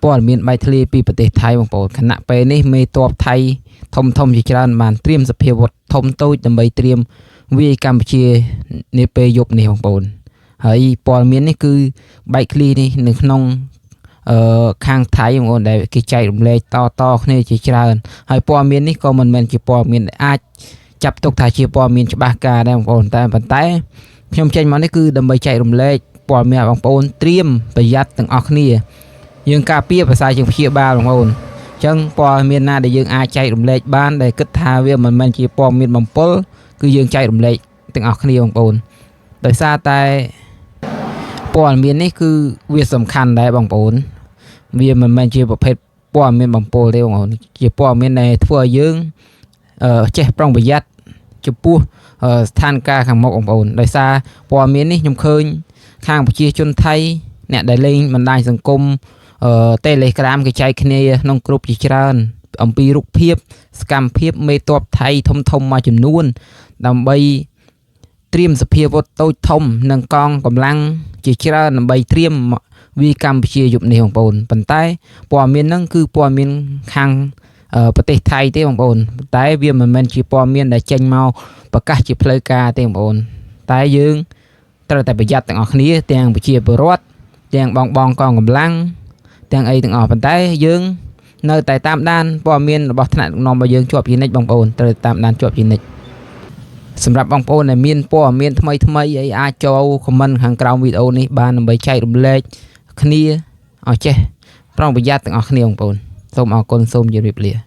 ព័ត៌មានបែកធ្លាយពីប្រទេសថៃបងប្អូនខណៈពេលនេះមេតបថៃធំជាច្រើនបានត្រៀមសភាវុធធំតូចដើម្បីត្រៀមវាយកម្ពុជានាពេលយប់នេះបងប្អូនហើយព័ត៌មាននេះគឺបែកធ្លាយនេះនៅក្នុងខាងថៃបងប្អូនដែលគេចែករំលែកតគ្នាជាច្រើនហើយព័ត៌មាននេះក៏មិនមែនជាព័ត៌មានដែលអាចចាត់ទុកថាជាព័ត៌មានច្បាស់ការដែរបងប្អូនតែប៉ុន្តែខ្ញុំចេញមកនេះគឺដើម្បីចែករំលែកព័ត៌មានបងប្អូនត្រៀមប្រយ័ត្នទាំងអស់គ្នាយើងការពារភាសាជាងព្យាបាលបងប្អូនអញ្ចឹងព័ត៌មានណាដែលយើងអាចចែករំលែកបានដែលគិតថាវាមិនមែនជាព័ត៌មានបំពុលគឺយើងចែករំលែកទាំងអស់គ្នាបងប្អូនដោយសារតែព័ត៌មាននេះគឺវាសំខាន់ដែរបងប្អូនវាមិនមែនជាប្រភេទព័ត៌មានបំពុលទេបងប្អូនជាព័ត៌មានដែលធ្វើឲ្យយើងចេះប្រុងប្រយ័ត្នចំពោះស្ថានភាពខាងមុខបងប្អូនដោយសារព័ត៌មាននេះខ្ញុំឃើញខាងប្រជាជនថៃអ្នកដែលលេងបណ្ដាញសង្គមTelegram គេចែកគ្នាក្នុងក្រុមជាច្រើនអំពីរូបភាពសកម្មភាពមេតបថៃធំមួយចំនួនដើម្បីត្រៀមសភាវុធតូចធំនិងកងកម្លាំងជាច្រើនដើម្បីត្រៀមវាយកម្ពុជាយប់នេះបងប្អូនប៉ុន្តែព័ត៌មានហ្នឹងគឺព័ត៌មានខាងប្រទេសថៃទេបងប្អូនតែវាមិនមែនជាព័ត៌មានដែលចេញមកប្រកាសជាផ្លូវការទេបងប្អូនតែយើងត្រូវតែប្រយ័ត្នទាំងអស់គ្នាទាំងប្រជាពលរដ្ឋទាំងបងកងកម្លាំងទាំងអីទាំងអស់ប៉ុន្តែយើងនៅតែតាមដានព័ត៌មានរបស់ថ្នាក់ដឹកនាំរបស់យើងជាប់ជានិច្ចបងប្អូនត្រូវតាមដានជាប់ជានិច្ចសម្រាប់បងប្អូនដែលមានព័ត៌មានថ្មីអីអាចចូលខមមិនខាងក្រោមវីដេអូនេះបានដើម្បីចែករំលែកគ្នាឲ្យចេះប្រុងប្រយ័ត្នទាំងអស់គ្នាបងប្អូនសូមអរគុណសូមជម្រាបលា